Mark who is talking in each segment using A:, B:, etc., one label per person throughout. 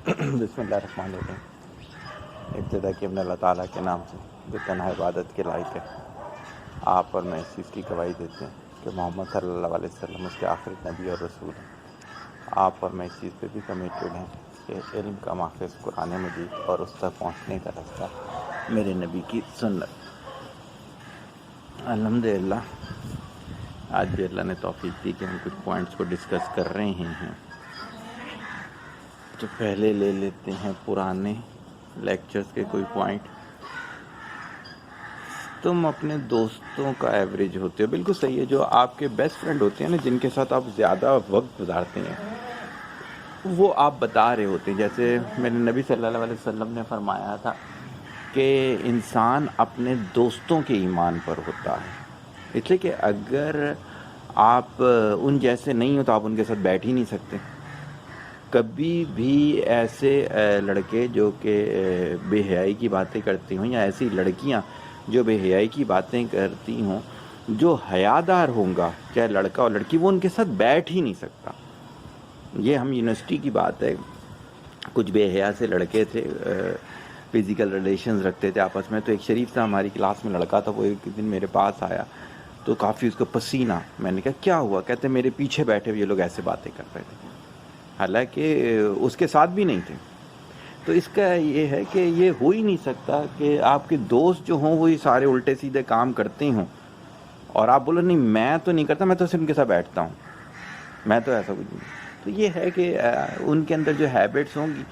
A: بسم اللہ الرحمن الرحیم۔ ابتدا کی اپنے اللہ تعالیٰ کے نام سے جو تنہا عبادت کے لائق ہے۔ آپ اور میں اس چیز کی گواہی دیتے ہیں کہ محمد صلی اللہ علیہ وسلم اس کے آخری نبی اور رسول ہیں۔ آپ اور میں اس چیز پہ بھی کمیٹڈ ہیں کہ علم کا ماخذ قرآن مجید اور اس تک پہنچنے کا راستہ میرے نبی کی سنت۔ الحمدللہ آج بھی اللہ نے توفیق دی کہ ہم کچھ پوائنٹس کو ڈسکس کر رہے ہیں۔ تو پہلے لے لیتے ہیں پرانے لیکچرز کے کوئی پوائنٹ۔ تم اپنے دوستوں کا ایوریج ہوتے ہو، بالکل صحیح ہے۔ جو آپ کے بیسٹ فرینڈ ہوتے ہیں نا، جن کے ساتھ آپ زیادہ وقت گزارتے ہیں، وہ آپ بتا رہے ہوتے ہیں۔ جیسے میرے نبی صلی اللہ علیہ وسلم نے فرمایا تھا کہ انسان اپنے دوستوں کے ایمان پر ہوتا ہے، اس لیے کہ اگر آپ ان جیسے نہیں ہو تو آپ ان کے ساتھ بیٹھ ہی نہیں سکتے۔ کبھی بھی ایسے لڑکے جو کہ بے حیائی کی باتیں کرتی ہوں، یا ایسی لڑکیاں جو بے حیائی کی باتیں کرتی ہوں، جو حیادار ہوں گا، چاہے لڑکا اور لڑکی، وہ ان کے ساتھ بیٹھ ہی نہیں سکتا۔ یہ ہم یونیورسٹی کی بات ہے، کچھ بے حیا سے لڑکے تھے، فزیکل ریلیشنز رکھتے تھے آپس میں۔ تو ایک شریف تھا ہماری کلاس میں لڑکا تھا، وہ ایک دن میرے پاس آیا تو کافی اس کو پسینہ۔ میں نے کہا کیا ہوا؟ کہتے میرے پیچھے بیٹھے ہوئے یہ لوگ ایسے باتیں کر رہے تھے، حالانکہ اس کے ساتھ بھی نہیں تھے۔ تو اس کا یہ ہے کہ یہ ہو ہی نہیں سکتا کہ آپ کے دوست جو ہوں وہ یہ سارے الٹے سیدھے کام کرتے ہوں اور آپ بولو نہیں میں تو نہیں کرتا، میں تو صرف ان کے ساتھ بیٹھتا ہوں، میں تو ایسا کچھ نہیں۔ تو یہ ہے کہ ان کے اندر جو ہیبٹس ہوں گی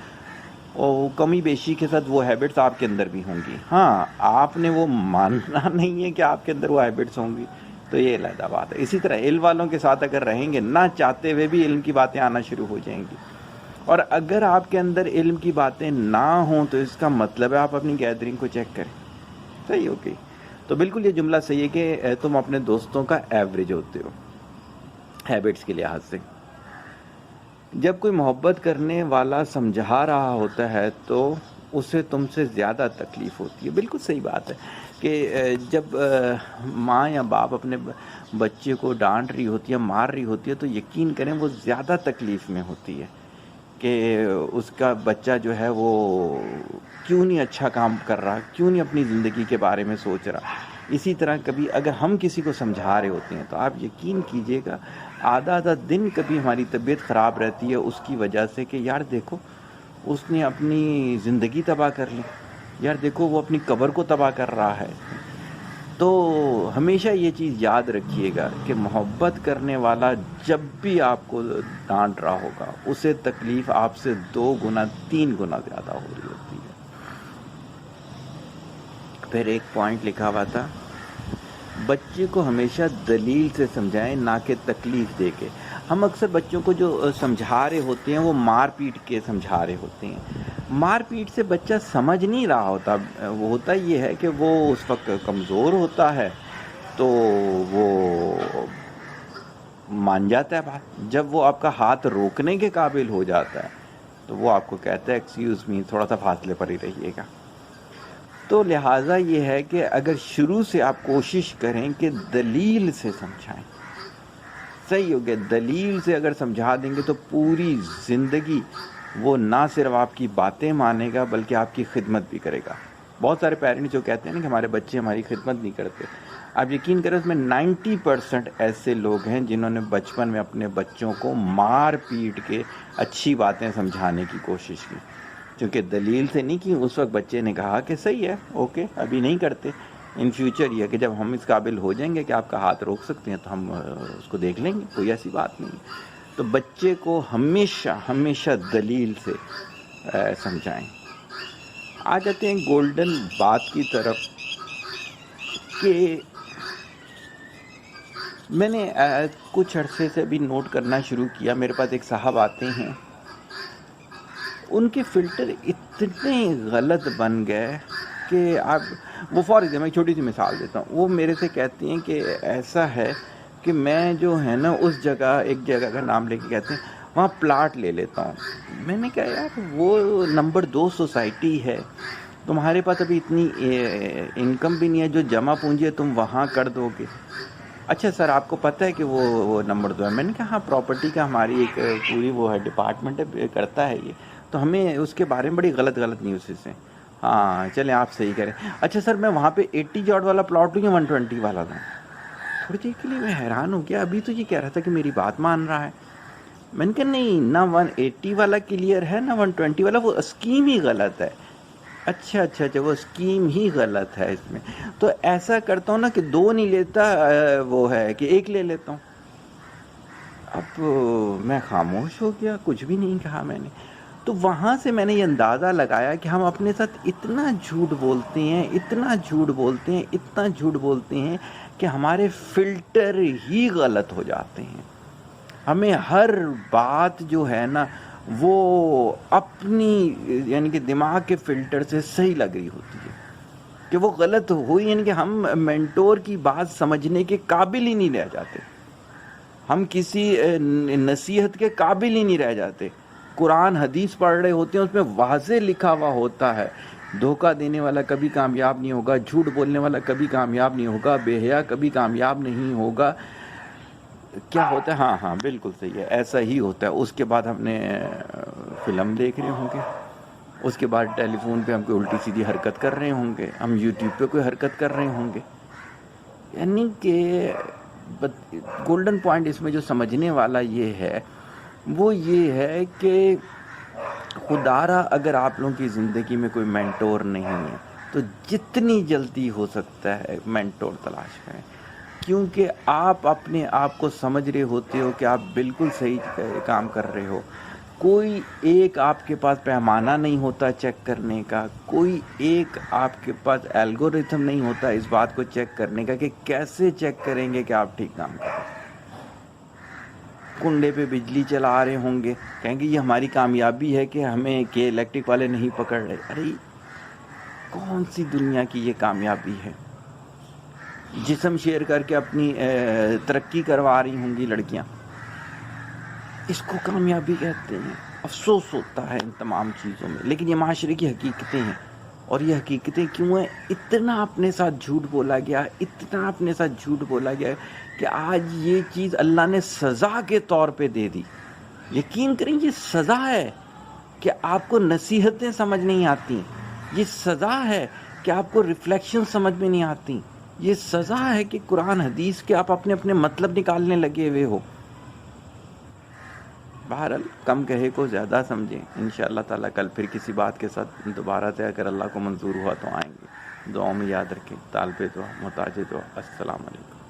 A: اور کمی بیشی کے ساتھ وہ ہیبٹس آپ کے اندر بھی ہوں گی۔ ہاں، آپ نے وہ ماننا نہیں ہے کہ آپ کے اندر وہ ہیبٹس ہوں گی، تو یہ علیحدہ بات ہے۔ اسی طرح علم والوں کے ساتھ اگر رہیں گے، نہ چاہتے ہوئے بھی علم کی باتیں آنا شروع ہو جائیں گی، اور اگر آپ کے اندر علم کی باتیں نہ ہوں تو اس کا مطلب ہے آپ اپنی گیدرنگ کو چیک کریں۔ صحیح ہو گئی؟ تو بالکل یہ جملہ صحیح ہے کہ تم اپنے دوستوں کا ایوریج ہوتے ہو ہیبٹس کے لحاظ سے۔ جب کوئی محبت کرنے والا سمجھا رہا ہوتا ہے تو اسے تم سے زیادہ تکلیف ہوتی ہے۔ بالکل صحیح بات ہے کہ جب ماں یا باپ اپنے بچے کو ڈانٹ رہی ہوتی ہے، مار رہی ہوتی ہے، تو یقین کریں وہ زیادہ تکلیف میں ہوتی ہے کہ اس کا بچہ جو ہے وہ کیوں نہیں اچھا کام کر رہا، کیوں نہیں اپنی زندگی کے بارے میں سوچ رہا۔ اسی طرح کبھی اگر ہم کسی کو سمجھا رہے ہوتے ہیں تو آپ یقین کیجئے گا آدھا دن کبھی ہماری طبیعت خراب رہتی ہے اس کی وجہ سے کہ یار دیکھو اس نے اپنی زندگی تباہ کر لی، یار دیکھو وہ اپنی قبر کو تباہ کر رہا ہے۔ تو ہمیشہ یہ چیز یاد رکھیے گا کہ محبت کرنے والا جب بھی آپ کو ڈانٹ رہا ہوگا اسے تکلیف آپ سے 2 گنا 3 گنا زیادہ ہو رہی ہوتی ہے۔ پھر ایک پوائنٹ لکھا ہوا تھا، بچے کو ہمیشہ دلیل سے سمجھائیں نہ کہ تکلیف دے کے۔ ہم اکثر بچوں کو جو سمجھا رہے ہوتے ہیں وہ مار پیٹ کے سمجھا رہے ہوتے ہیں۔ مار پیٹ سے بچہ سمجھ نہیں رہا ہوتا، وہ ہوتا یہ ہے کہ وہ اس وقت کمزور ہوتا ہے تو وہ مان جاتا ہے بات۔ جب وہ آپ کا ہاتھ روکنے کے قابل ہو جاتا ہے تو وہ آپ کو کہتا ہے ایکسکیوز می، تھوڑا سا فاصلے پر ہی رہیے گا۔ تو لہٰذا یہ ہے کہ اگر شروع سے آپ کوشش کریں کہ دلیل سے سمجھائیں، صحیح ہو گیا، دلیل سے اگر سمجھا دیں گے تو پوری زندگی وہ نہ صرف آپ کی باتیں مانے گا بلکہ آپ کی خدمت بھی کرے گا۔ بہت سارے پیرنٹس جو کہتے ہیں نا کہ ہمارے بچے ہماری خدمت نہیں کرتے، آپ یقین کریں اس میں 90% ایسے لوگ ہیں جنہوں نے بچپن میں اپنے بچوں کو مار پیٹ کے اچھی باتیں سمجھانے کی کوشش کی، چونکہ دلیل سے نہیں کی۔ اس وقت بچے نے کہا کہ صحیح ہے، اوکے، ابھی نہیں کرتے، ان فیوچر یہ کہ جب ہم اس قابل ہو جائیں گے کہ آپ کا ہاتھ روک سکتے ہیں تو ہم اس کو دیکھ لیں گے، کوئی ایسی بات نہیں۔ تو بچے کو ہمیشہ دلیل سے سمجھائیں۔ آ جاتے ہیں گولڈن بات کی طرف کہ میں نے کچھ عرصے سے بھی نوٹ کرنا شروع کیا، میرے پاس ایک صاحب آتے ہیں، ان کے فلٹر اتنے غلط بن گئے کہ آپ وہ فار ایگزامپل ایک چھوٹی سی مثال دیتا ہوں، وہ میرے سے کہتے ہیں کہ ایسا ہے کہ میں جو ہے نا اس جگہ ایک جگہ کا نام لے کے کہتے ہیں وہاں پلاٹ لے لیتا ہوں۔ میں نے کہا یار وہ نمبر 2 سوسائٹی ہے، تمہارے پاس ابھی اتنی انکم بھی نہیں ہے جو جمع پونجی ہے تم وہاں کر دو گے۔ اچھا سر آپ کو پتہ ہے کہ وہ نمبر 2 ہے؟ میں نے کہا ہاں پراپرٹی کا ہماری ایک پوری وہ ہے ڈپارٹمنٹ ہے، کرتا ہے یہ۔ تو ہمیں اس کے بارے میں بڑی غلط نیوز سے ہاں چلیں آپ صحیح کریں. اچھا سر میں وہاں پہ 80 جاٹ والا پلاٹ لوں یا 120 والا لوں؟ تھوڑی دیر کے لیے میں حیران ہو گیا. ابھی تو یہ کہہ رہا تھا کہ میری بات مان رہا ہے. میں نے کہا نہیں، نہ 180 والا کلیئر ہے نہ 120 والا، وہ اسکیم ہی غلط ہے. اچھا وہ اسکیم ہی غلط ہے اس میں. تو ایسا کرتا ہوں نا کہ 2 نہیں لیتا، وہ ہے کہ 1 لے لیتا ہوں. اب میں خاموش ہو گیا، کچھ بھی نہیں کہا میں نے. تو وہاں سے میں نے یہ اندازہ لگایا کہ ہم اپنے ساتھ اتنا جھوٹ بولتے ہیں کہ ہمارے فلٹر ہی غلط ہو جاتے ہیں. ہمیں ہر بات جو ہے نا وہ اپنی یعنی کہ دماغ کے فلٹر سے صحیح لگ رہی ہوتی ہے کہ وہ غلط ہوئی، یعنی کہ ہم مینٹور کی بات سمجھنے کے قابل ہی نہیں رہ جاتے، ہم کسی نصیحت کے قابل ہی نہیں رہ جاتے. قرآن حدیث پڑھ رہے ہوتے ہیں، اس میں واضح لکھا ہوا ہوتا ہے دھوکہ دینے والا کبھی کامیاب نہیں ہوگا، جھوٹ بولنے والا کبھی کامیاب نہیں ہوگا، بے حیا کبھی کامیاب نہیں ہوگا. کیا ہوتا ہے؟ ہاں بالکل صحیح ہے، ایسا ہی ہوتا ہے. اس کے بعد ہم نے فلم دیکھ رہے ہوں گے، اس کے بعد ٹیلی فون پہ ہم کوئی الٹی سیدھی حرکت کر رہے ہوں گے، ہم یوٹیوب پہ کوئی حرکت کر رہے ہوں گے. یعنی کہ گولڈن پوائنٹ اس میں جو سمجھنے والا یہ ہے وہ یہ ہے کہ خدارا اگر آپ لوگوں کی زندگی میں کوئی مینٹور نہیں ہے تو جتنی جلدی ہو سکتا ہے مینٹور تلاش کریں، کیونکہ آپ اپنے آپ کو سمجھ رہے ہوتے ہو کہ آپ بالکل صحیح کام کر رہے ہو. کوئی ایک آپ کے پاس پیمانہ نہیں ہوتا چیک کرنے کا، کوئی ایک آپ کے پاس الگوریتھم نہیں ہوتا اس بات کو چیک کرنے کا کہ کیسے چیک کریں گے کہ آپ ٹھیک کام کر رہے ہیں. کنڈے پہ بجلی چلا رہے ہوں گے، کہیں گے یہ ہماری کامیابی ہے کہ ہمیں کہ الیکٹرک والے نہیں پکڑ رہے. ارے کون سی دنیا کی یہ کامیابی ہے؟ جسم شیئر کر کے اپنی ترقی کروا رہی ہوں گی لڑکیاں، اس کو کامیابی کہتے ہیں. افسوس ہوتا ہے ان تمام چیزوں میں، لیکن یہ معاشرے کی حقیقتیں ہیں. اور یہ حقیقتیں کیوں ہیں؟ اتنا اپنے ساتھ جھوٹ بولا گیا کہ آج یہ چیز اللہ نے سزا کے طور پہ دے دی. یقین کریں یہ سزا ہے کہ آپ کو نصیحتیں سمجھ نہیں آتی، یہ سزا ہے کہ آپ کو ریفلیکشن سمجھ میں نہیں آتی، یہ سزا ہے کہ قرآن حدیث کے آپ اپنے مطلب نکالنے لگے ہوئے ہو. بہرحال کم کہے کو زیادہ سمجھیں. انشاءاللہ تعالیٰ کل پھر کسی بات کے ساتھ دوبارہ سے اگر اللہ کو منظور ہوا تو آئیں گے. دعاؤں میں یاد رکھیں. طالب دعا محتاج دعا. السلام علیکم.